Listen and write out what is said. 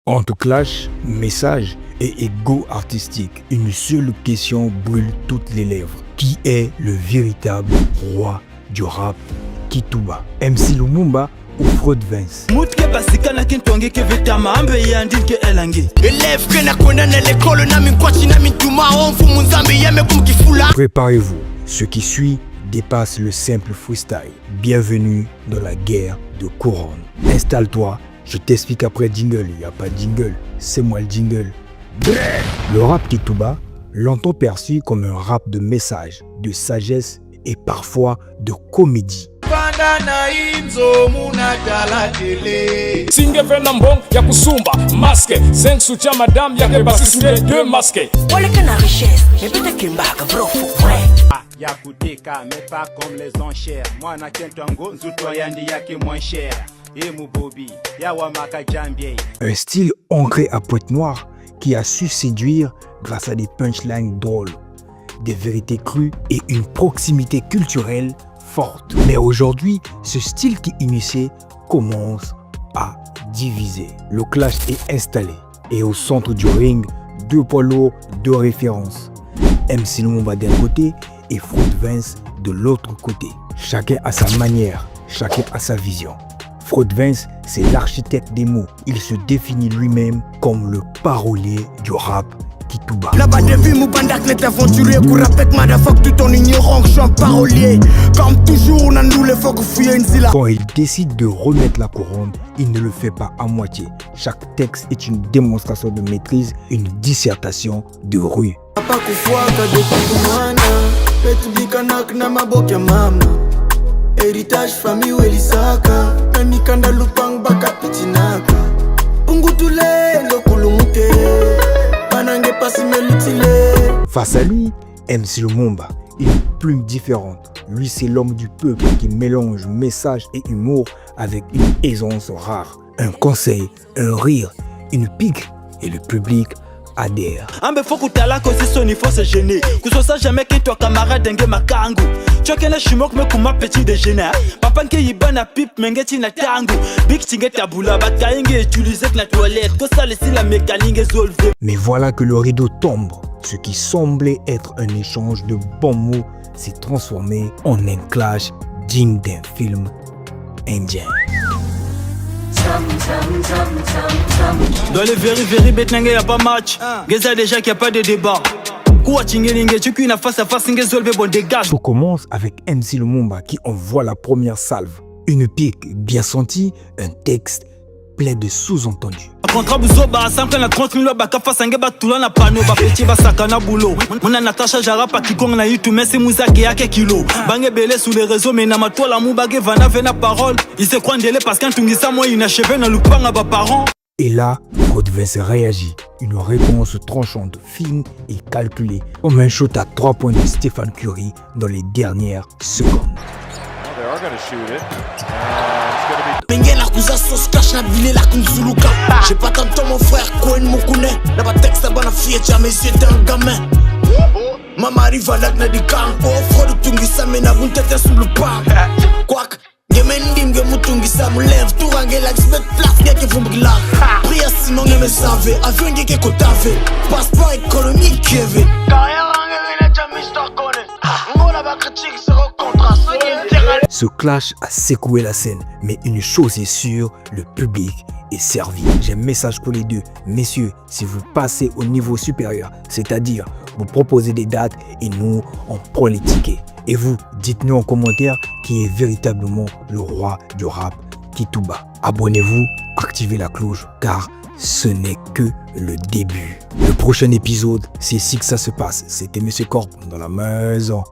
Entre clash, message et ego artistique, une seule question brûle toutes les lèvres. Qui est le véritable roi du rap? Kitouba, MC Lumumba ou Frodvance? Préparez-vous, ce qui suit dépasse le simple freestyle. Bienvenue dans la guerre de couronne. Installe-toi, je t'explique après jingle. Il n'y a pas de jingle, c'est moi le jingle. Le rap Kitouba, longtemps perçu comme un rap de message, de sagesse et parfois de comédie. Singe vena mbong ya kusumba masque 5 soutien madame ya ke basisile 2 masques. Wale kana richesse mais peut-être qu'il mbaka bro ouais. Ya kuteka mais pas comme les enchères. Moi na kentango nzuto yandi yake moins cher. Et mu bobi ya wa maka jambie. Un style ancré à Pointe-Noire qui a su séduire grâce à des punchlines drôles, des vérités crues et une proximité culturelle forte. Mais aujourd'hui, ce style qui initiait commence à diviser. Le clash est installé et au centre du ring, deux poids lourds, deux références. MC Lumumba d'un côté et Frodvance de l'autre côté. Chacun a sa manière, chacun a sa vision. Frodvance, c'est l'architecte des mots. Il se définit lui-même comme le parolier du rap Kitouba. Là-bas des vies, Moubandak n'est aventurier. Pour répète, motherfuck, tout en ignorant que je suis un parolier. Comme toujours, on a nous les faut que fouiller une zilla. Quand il décide de remettre la couronne, il ne le fait pas à moitié. Chaque texte est une démonstration de maîtrise, une dissertation de rue. Héritage famille ou Elisaka Nanikanda lupang baka pitinaka Ungutule lokulumute Manange pasi melutile. Face à lui, MC Lumumba, une plume différente. Lui, c'est l'homme du peuple qui mélange message et humour avec une aisance rare. Un conseil, un rire, une pique et le public adhère. Ambe faut que la cause son il faut se gêner. Que ce soit jamais que toi camarade dengue makangu. Tu as chimok me kuma petit déjeuner. Papa nke yibana pipe mengeti na tangu. Big tingeta bula batainge utiliser na toilette. Que ça laisse la mécanique solver. Mais voilà que le rideau tombe. Ce qui semblait être un échange de bons mots s'est transformé en un clash digne d'un film indien. Dans les very bêtes n'y a pas match. Geza déjà qu'il n'y a pas de débat. Tout commence avec MC Lumumba qui envoie la première salve. Une pique bien sentie, un texte plein de sous-entendus. Et là, Frodvance réagit. Une réponse tranchante, fine et calculée, comme un shot à 3 points de Stephen Curry dans les dernières secondes. J'ai pas tant mon frère Cohen Mokune. Là-bas texte à bonne fille, jamais j'étais un gamin. Maman arrive à l'acne du camp. Oh, Frodou Tungi ça mène à une tête sous le pas. Quack. Gemendim gemutungi sa mulève tout rangé la expect place gars qui vont briller. Pria Simon me savait avion qui kotave. Passeport économique Kevin. Ce clash a secoué la scène, mais une chose est sûre, le public est servi. J'ai un message pour les deux. Messieurs, si vous passez au niveau supérieur, c'est-à-dire vous proposez des dates et nous, on prend les tickets. Et vous, dites-nous en commentaire qui est véritablement le roi du rap Kitouba. Abonnez-vous, activez la cloche, car ce n'est que le début. Le prochain épisode, c'est ici que ça se passe. C'était Monsieur Corp dans la maison.